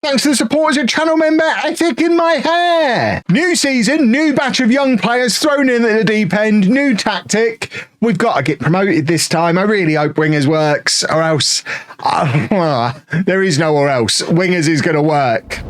Thanks to the support as a channel member, Ethic in my hair. New season, new batch of young players thrown in at the deep end, new tactic. We've got to get promoted this time. I really hope Wingers works, or else there is no or else. Wingers is going to work.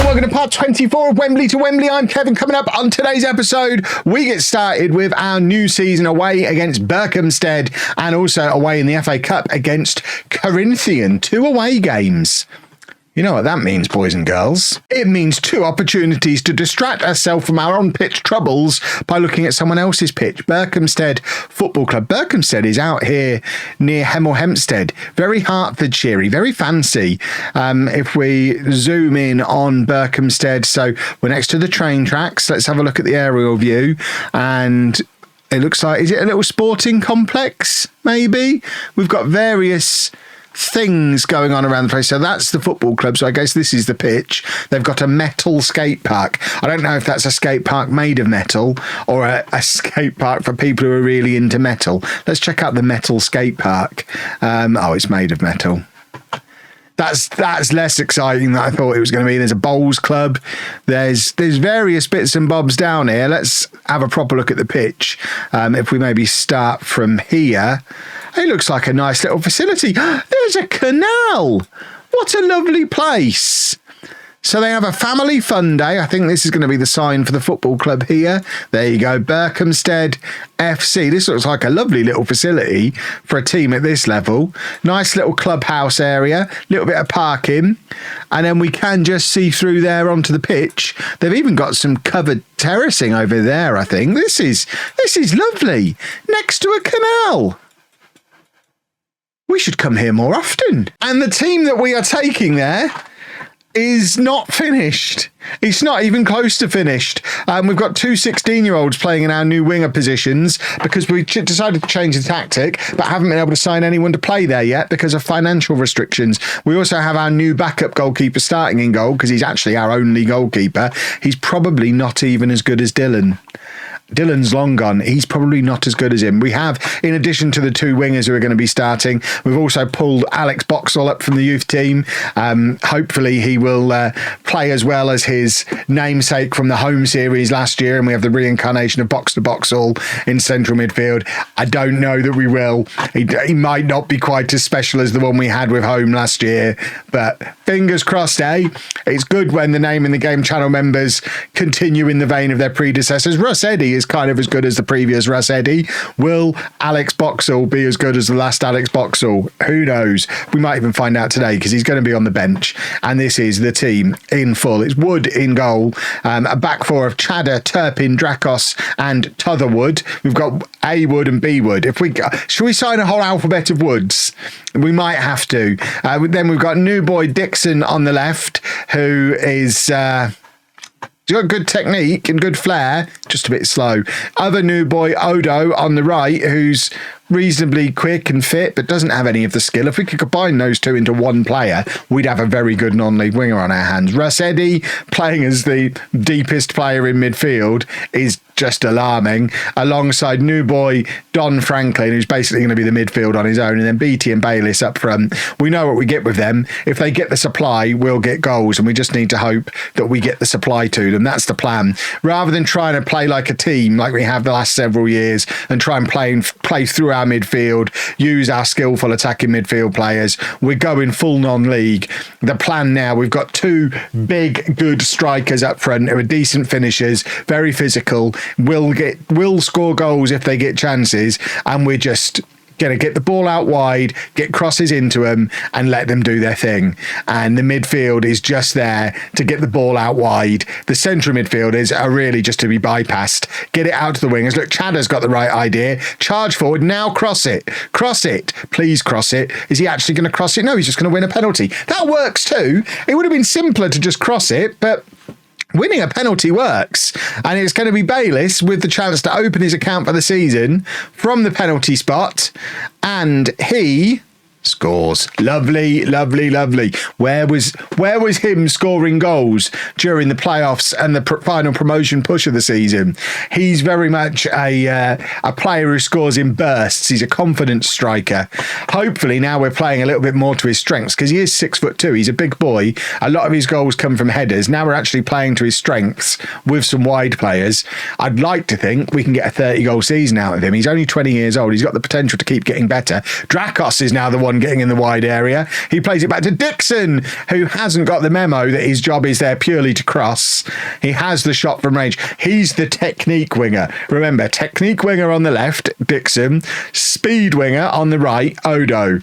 Welcome to part 24 of Wembley to Wembley. I'm Kevin. Coming up on today's episode, we get started with our new season away against Berkhamsted and also away in the FA Cup against Corinthian. 2 away games. You know what that means, boys and girls. It means 2 opportunities to distract ourselves from our on-pitch troubles by looking at someone else's pitch. Berkhamsted Football Club. Berkhamsted is out here near Hemel Hempstead. Very Hertfordshire, very fancy. If we zoom in on Berkhamsted, so we're next to the train tracks. Let's have a look at the aerial view. And it looks like, is it a little sporting complex, maybe? We've got various things going on around the place. So that's the football club. So I guess this is the pitch. They've got a metal skate park. I don't know if that's a skate park made of metal or a skate park for people who are really into metal. Let's check out the metal skate park. Oh, it's made of metal. That's less exciting than I thought it was going to be. There's a bowls club. There's various bits and bobs down here. Let's have a proper look at the pitch. If we maybe start from here, it looks like a nice little facility. There's a canal. What a lovely place. So they have a family fun day. I think this is going to be the sign for the football club here. There you go, Berkhamsted FC. This looks like a lovely little facility for a team at this level. Nice little clubhouse area, little bit of parking. And then we can just see through there onto the pitch. They've even got some covered terracing over there, I think. This is lovely. Next to a canal. We should come here more often. And the team that we are taking there is not finished. It's not even close to finished. We've got 2 16-year-olds playing in our new winger positions because we decided to change the tactic, but haven't been able to sign anyone to play there yet because of financial restrictions. We also have our new backup goalkeeper starting in goal because he's actually our only goalkeeper. He's probably not even as good as Dylan. Dylan's long gone. He's probably not as good as him. We have, in addition to the 2 wingers who are going to be starting, we've also pulled Alex Boxall up from the youth team. Hopefully he will play as well as his namesake from the home series last year, and we have the reincarnation of Box to Boxall in central midfield. I don't know that we will. He might not be quite as special as the one we had with home last year, but fingers crossed, eh? It's good when the Name in the Game channel members continue in the vein of their predecessors. Russ Eddy is kind of as good as the previous Russ Eddy. Will Alex Boxall be as good as the last Alex Boxall? Who knows? We might even find out today because he's going to be on the bench. And this is the team in full. It's Wood in goal. A back 4 of Chadder, Turpin, Drakos and Totherwood. We've got A Wood and B Wood. Should we sign a whole alphabet of Woods? We might have to. Then we've got New Boy Dixon on the left, who is he's got good technique and good flair, just a bit slow. Other new boy, Odo, on the right, who's reasonably quick and fit, but doesn't have any of the skill. If we could combine those 2 into one player, we'd have a very good non-league winger on our hands. Russ Eddy, playing as the deepest player in midfield, is just alarming, alongside new boy Don Franklin, who's basically going to be the midfield on his own, and then Beattie and Bayliss up front. We know what we get with them. If they get the supply, we'll get goals, and we just need to hope that we get the supply to them. That's the plan. Rather than trying to play like a team like we have the last several years and try and play through our midfield, use our skillful attacking midfield players, we're going full non-league. The plan now, we've got 2 big, good strikers up front who are decent finishers, very physical, will score goals if they get chances, and we're just going to get the ball out wide, get crosses into them and let them do their thing. And the midfield is just there to get the ball out wide. The central midfielders are really just to be bypassed. Get it out to the wingers. Look, Chadder's got the right idea. Charge forward, now cross it. Cross it. Please cross it. Is he actually going to cross it? No, he's just going to win a penalty. That works too. It would have been simpler to just cross it, but winning a penalty works, and it's going to be Bayliss with the chance to open his account for the season from the penalty spot, and he Scores. Lovely, lovely, lovely. Where was him scoring goals during the playoffs and the final promotion push of the season? He's very much a player who scores in bursts. He's a confident striker. Hopefully now we're playing a little bit more to his strengths, because he is 6'2". He's a big boy. A lot of his goals come from headers. Now we're actually playing to his strengths with some wide players. I'd like to think we can get a 30-goal season out of him. He's only 20 years old. He's got the potential to keep getting better. Drakos is now the one getting in the wide area. He plays it back to Dixon, who hasn't got the memo that his job is there purely to cross. He has the shot from range. He's the technique winger. Remember, technique winger on the left, Dixon. Speed winger on the right, Odo.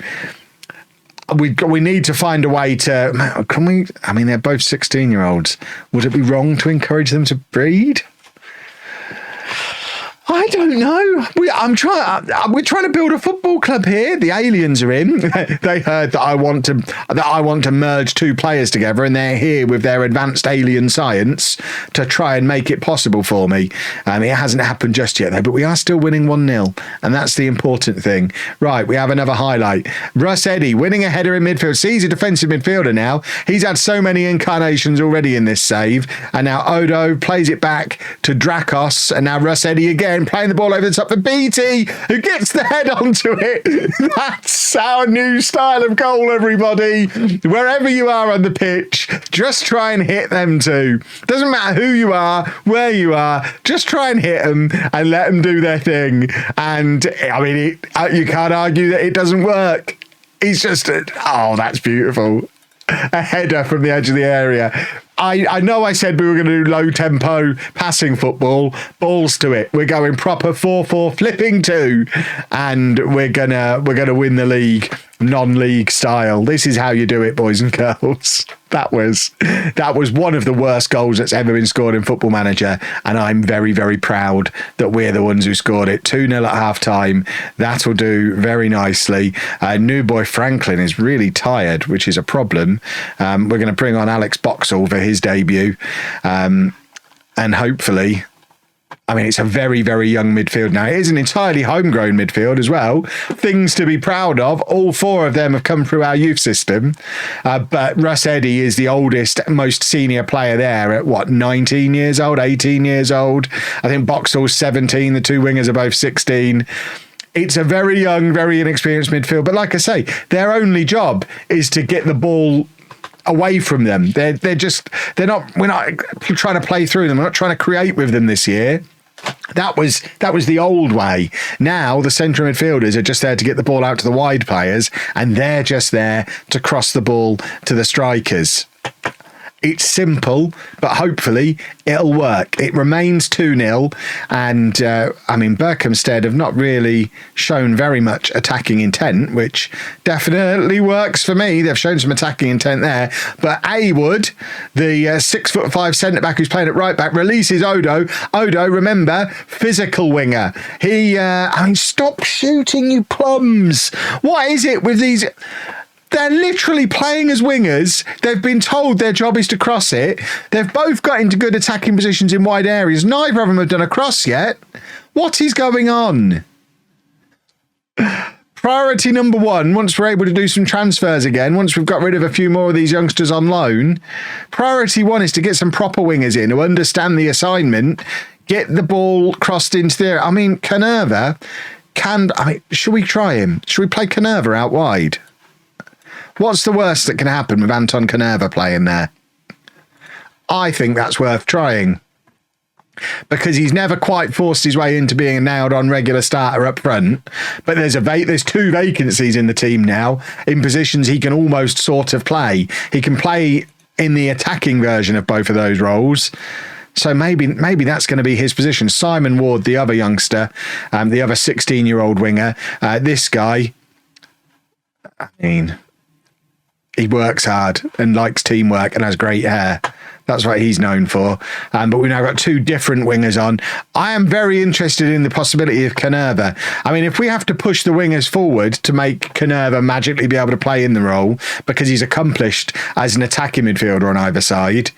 We need to find a way to... Can we... I mean, they're both 16-year-olds. Would it be wrong to encourage them to breed? I don't know. We're trying to build a football club here. The aliens are in. They heard that I want to merge two players together, and they're here with their advanced alien science to try and make it possible for me. It hasn't happened just yet though, but we are still winning 1-0, and that's the important thing. Right, we have another highlight. Russ Eddy winning a header in midfield. See, he's a defensive midfielder now. He's had so many incarnations already in this save, and now Odo plays it back to Drakos, and now Russ Eddy again playing the ball over the top for BT, who gets the head onto it. That's our new style of goal, everybody. Wherever you are on the pitch, just try and hit them too. Doesn't matter who you are, where you are, just try and hit them and let them do their thing. And I mean, you can't argue that it doesn't work. He's just, that's beautiful. A header from the edge of the area. I know I said we were going to do low tempo passing football. Balls to it. We're going proper 4-4 flipping 2, and we're gonna win the league non-league style. This is how you do it, boys and girls. That was one of the worst goals that's ever been scored in Football Manager, and I'm very, very proud that we're the ones who scored it. 2-0 at half time. That'll do very nicely. New boy Franklin is really tired, which is a problem. We're going to bring on Alex Boxall for his debut, and hopefully... I mean, it's a very, very young midfield now. It is an entirely homegrown midfield as well. Things to be proud of. All 4 of them have come through our youth system. But Russ Eddy is the oldest, most senior player there at, 19 years old, 18 years old. I think Boxall's 17. The 2 wingers are both 16. It's a very young, very inexperienced midfield. But like I say, their only job is to get the ball away from them. We're not trying to play through them. We're not trying to create with them this year. That was the old way. Now the central midfielders are just there to get the ball out to the wide players, and they're just there to cross the ball to the strikers. It's simple, but hopefully it'll work. It remains 2-0, and Berkhamsted have not really shown very much attacking intent, which definitely works for me. They've shown some attacking intent there, but Awood, the 6'5" centre-back who's playing at right-back, releases Odo. Odo, remember, physical winger. Stop shooting, you plums. What is it with these... They're literally playing as wingers. They've been told their job is to cross it. They've both got into good attacking positions in wide areas. Neither of them have done a cross yet. What is going on? Priority number 1, once we're able to do some transfers again, once we've got rid of a few more of these youngsters on loan, priority 1 is to get some proper wingers in who understand the assignment, get the ball crossed into the area. I mean, Canerva should we try him? Should we play Canerva out wide? What's the worst that can happen with Anton Canerva playing there? I think that's worth trying, because he's never quite forced his way into being a nailed-on regular starter up front. But there's 2 vacancies in the team now in positions he can almost sort of play. He can play in the attacking version of both of those roles. So maybe that's going to be his position. Simon Ward, the other youngster, the other 16-year-old winger. This guy, he works hard and likes teamwork and has great hair. That's what he's known for. But we've now got 2 different wingers on. I am very interested in the possibility of Canerva. I mean, if we have to push the wingers forward to make Canerva magically be able to play in the role, because he's accomplished as an attacking midfielder on either side,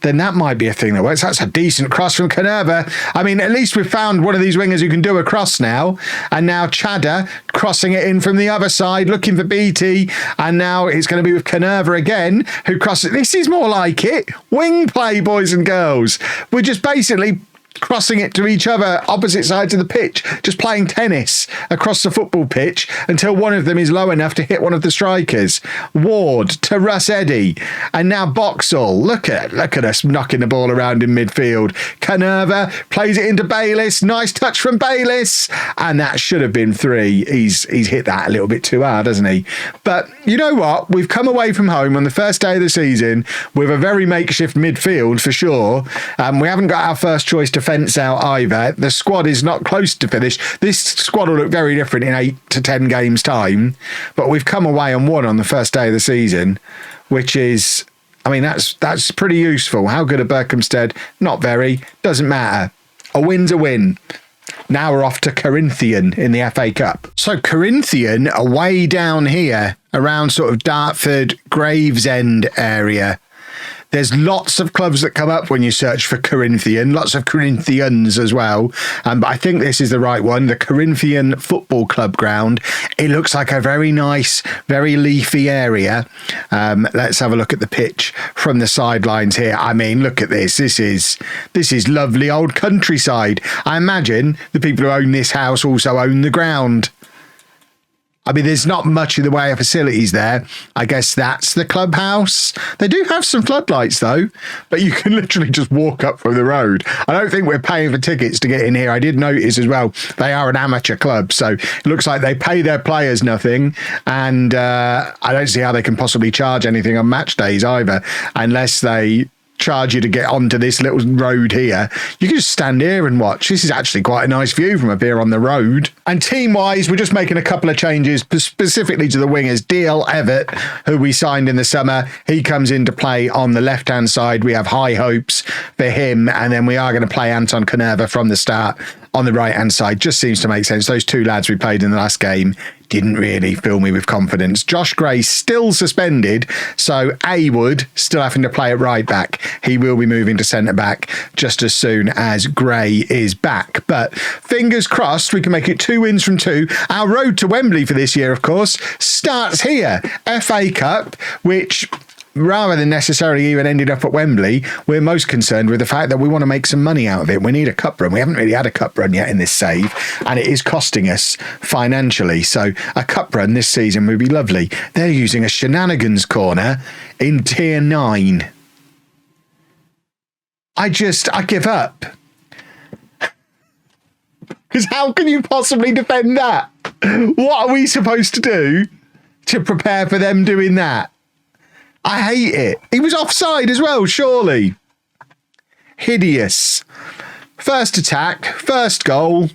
then that might be a thing that works. That's a decent cross from Canerva. I mean, at least we've found one of these wingers who can do a cross now. And now Chadder crossing it in from the other side, looking for BT. And now it's going to be with Canerva again, who crosses. This is more like it. Wing play, boys and girls. We're just basically crossing it to each other, opposite sides of the pitch, just playing tennis across the football pitch until one of them is low enough to hit one of the strikers. Ward to Russ Eddy, and now Boxall. Look at us knocking the ball around in midfield. Canerva plays it into Bayliss. Nice touch from Bayliss, and that should have been 3. He's hit that a little bit too hard, hasn't he? But you know what? We've come away from home on the first day of the season with a very makeshift midfield for sure. We haven't got our first choice defence out either. The squad is not close to finish. This squad will look very different in 8 to 10 games time, but we've come away and won on the first day of the season, which is, I mean, that's pretty useful. How good are Berkhamsted? Not very. Doesn't matter. A win's a win. Now we're off to Corinthian in the FA Cup. So Corinthian are way down here around sort of Dartford, Gravesend area. There's lots of clubs that come up when you search for Corinthian, lots of Corinthians as well. But I think this is the right one, the Corinthian Football Club ground. It looks like a very nice, very leafy area. Let's have a look at the pitch from the sidelines here. I mean, look at this. This is lovely old countryside. I imagine the people who own this house also own the ground. I mean, there's not much in the way of facilities there. I guess that's the clubhouse. They do have some floodlights, though, but you can literally just walk up from the road. I don't think we're paying for tickets to get in here. I did notice as well, they are an amateur club, so it looks like they pay their players nothing, and I don't see how they can possibly charge anything on match days either, unless they charge you to get onto this little road here. You can just stand here and watch. This is actually quite a nice view from up here on the road. And team-wise, we're just making a couple of changes, specifically to the wingers. DL Everett, who we signed in the summer, he comes into play on the left-hand side. We have high hopes for him, and then we are going to play Anton Canerva from the start on the right-hand side. Just seems to make sense. Those two lads we played in the last game didn't really fill me with confidence. Josh Gray still suspended, so A-Wood still having to play at right back. He will be moving to centre back just as soon as Gray is back. But fingers crossed we can make it 2 wins from 2. Our road to Wembley for this year, of course, starts here. FA Cup, which, rather than necessarily even ended up at Wembley, we're most concerned with the fact that we want to make some money out of it. We need a cup run. We haven't really had a cup run yet in this save, and it is costing us financially. So a cup run this season would be lovely. They're using a shenanigans corner in tier 9. I give up. Because how can you possibly defend that? What are we supposed to do to prepare for them doing that? I hate it. He was offside as well, surely. Hideous. First attack, first goal.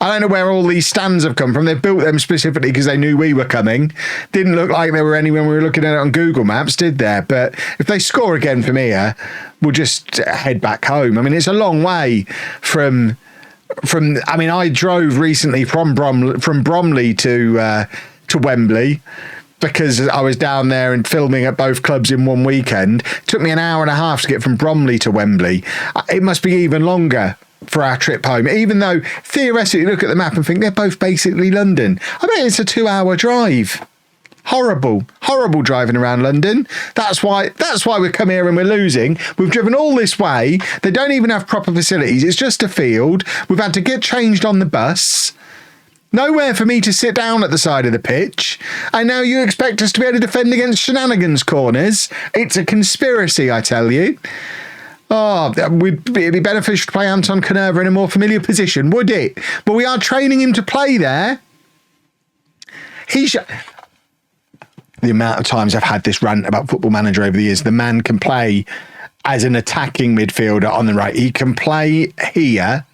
I don't know where all these stands have come from. They've built them specifically because they knew we were coming. Didn't look like there were any when we were looking at it on Google Maps, did there? But if they score again from here, we'll just head back home. I mean, it's a long way from I mean, I drove recently from Bromley to Wembley, because I was down there and filming at both clubs in one weekend. It took me an hour and a half to get from Bromley to Wembley. It must be even longer for our trip home, even though theoretically look at the map and think they're both basically London. I bet it's a 2-hour drive. Horrible driving around London. That's why we come here and we're losing. We've driven all this way. They don't even have proper facilities. It's just a field. We've had to get changed on the bus. Nowhere for me to sit down at the side of the pitch. And now you expect us to be able to defend against shenanigans corners. It's a conspiracy, I tell you. Oh, it'd be beneficial to play Anton Canerva in a more familiar position, would it? But we are training him to play there. The amount of times I've had this rant about Football Manager over the years, the man can play as an attacking midfielder on the right. He can play here.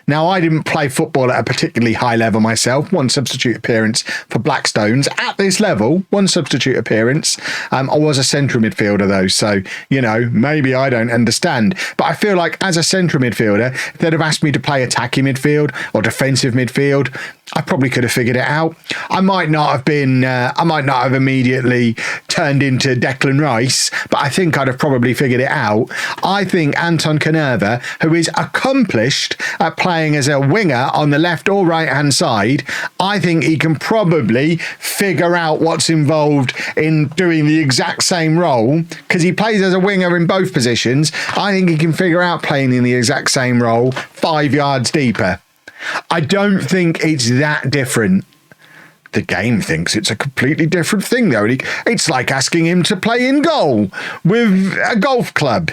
Now, I didn't play football at a particularly high level myself. One substitute appearance for Blackstones at this level, one substitute appearance. I was a central midfielder though, so, you know, maybe I don't understand. But I feel like as a central midfielder, if they'd have asked me to play attacking midfield or defensive midfield, I probably could have figured it out. I might not have immediately turned into Declan Rice, but I think I'd have probably figured it out. I think Anton Canerva, who is accomplished at playing as a winger on the left or right hand side, I think he can probably figure out what's involved in doing the exact same role, because he plays as a winger in both positions. I think he can figure out playing in the exact same role 5 yards deeper. I don't think it's that different. The game thinks it's a completely different thing, though. It's like asking him to play in goal with a golf club.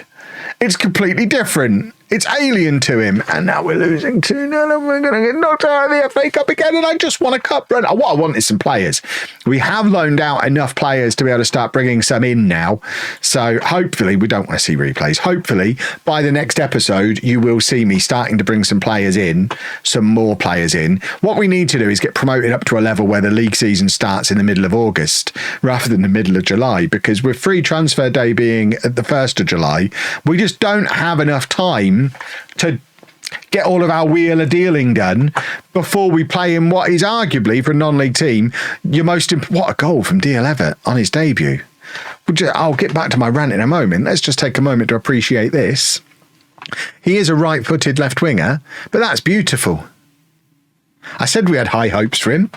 It's completely different. It's alien to him. And now we're losing 2-0 and we're going to get knocked out of the FA Cup again. And I just want a cup run. What I want is some players. We have loaned out enough players to be able to start bringing some in now. So hopefully, we don't want to see replays. Hopefully, by the next episode, you will see me starting to bring some players in, some more players in. What we need to do is get promoted up to a level where the league season starts in the middle of August rather than the middle of July, because with free transfer day being at the 1st of July, we just don't have enough time to get all of our wheeler dealing done before we play in what is arguably, for a non-league team, what a goal from D. Levitt on his debut. I'll get back to my rant in a moment. Let's just take a moment to appreciate this. He is a right-footed left winger, but that's beautiful. I said we had high hopes for him.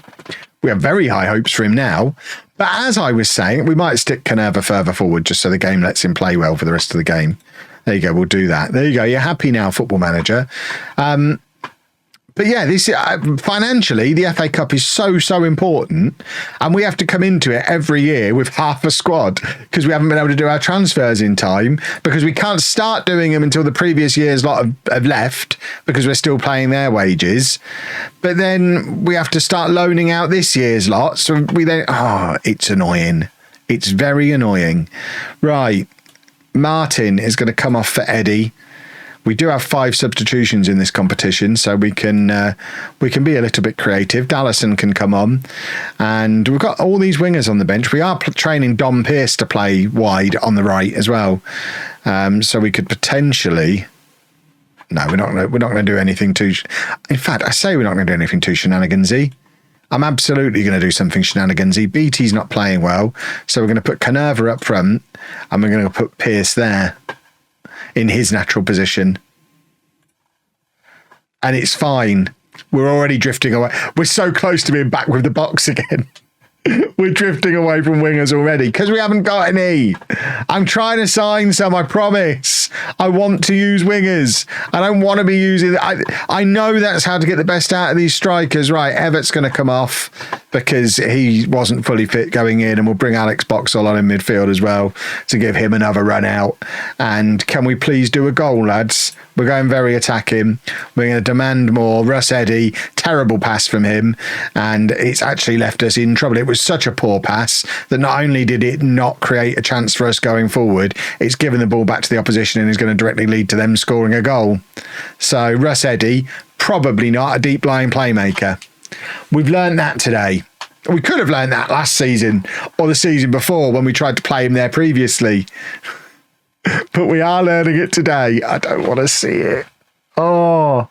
We have very high hopes for him now. But as I was saying, we might stick Canerva further forward just so the game lets him play well for the rest of the game. There you go. We'll do that. There you go. You're happy now, Football Manager. But yeah, this financially, the FA Cup is so important, and we have to come into it every year with half a squad because we haven't been able to do our transfers in time, because we can't start doing them until the previous year's lot have left because we're still paying their wages. But then we have to start loaning out this year's lot. So it's annoying. It's very annoying. Right. Martin is going to come off for Eddie. We do have 5 substitutions in this competition, so we can be a little bit creative. Dallison can come on, and we've got all these wingers on the bench. We are training Dom Pearce to play wide on the right as well, so we could potentially. No, we're not going to do anything too. In fact, I say we're not going to do anything too shenanigansy. I'm absolutely going to do something shenanigansy. BT's not playing well, so we're going to put Canerva up front, and we're going to put Pearce there in his natural position. And it's fine. We're already drifting away. We're so close to being back with the box again. We're drifting away from wingers already because we haven't got any. I'm trying to sign some, I promise. I want to use wingers. I don't want to be using... I know that's how to get the best out of these strikers. Right, Everett's going to come off because he wasn't fully fit going in, and we'll bring Alex Boxall on in midfield as well to give him another run out. And can we please do a goal, lads? We're going very attacking. We're going to demand more. Russ Eddy, terrible pass from him, and it's actually left us in trouble. It was such a poor pass that not only did it not create a chance for us going forward, it's given the ball back to the opposition and is going to directly lead to them scoring a goal. So Russ Eddy, probably not a deep-lying playmaker. We've learned that today. We could have learned that last season or the season before when we tried to play him there previously. But we are learning it today. I don't want to see it. Oh,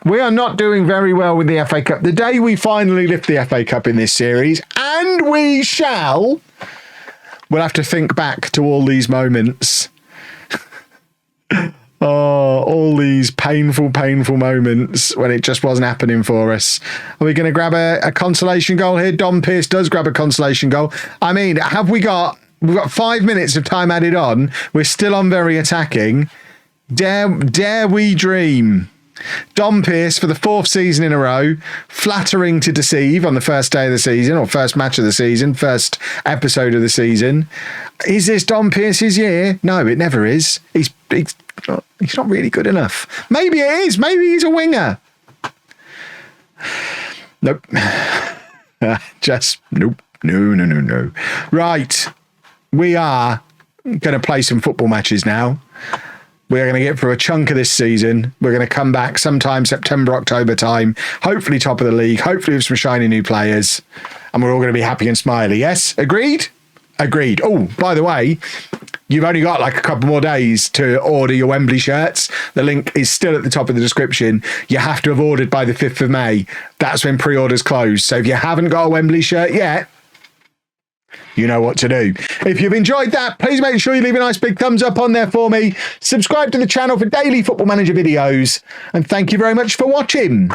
we are not doing very well with the FA Cup. The day we finally lift the FA Cup in this series, and we shall, we'll have to think back to all these moments. Oh, all these painful moments when it just wasn't happening for us. Are we going to grab a consolation goal here? Dom Pearce does grab a consolation goal. I mean, we've got 5 minutes of time added on. We're still on very attacking. Dare we dream? Dom Pearce for the 4th season in a row, flattering to deceive on the first day of the season, or first match of the season, first episode of the season. Is this Dom Pearce's year? No, it never is. He's not really good enough. Maybe it is. Maybe he's a winger. Nope. Just nope. No. Right. We are going to play some football matches now. We're going to get through a chunk of this season. We're going to come back sometime September, October time, hopefully top of the league, hopefully with some shiny new players, and we're all going to be happy and smiley. Yes? Agreed? Agreed. Oh, by the way, you've only got like a couple more days to order your Wembley shirts. The link is still at the top of the description. You have to have ordered by the 5th of May. That's when pre-orders close. So if you haven't got a Wembley shirt yet, you know what to do. If you've enjoyed that, please make sure you leave a nice big thumbs up on there for me. Subscribe to the channel for daily Football Manager videos. And thank you very much for watching.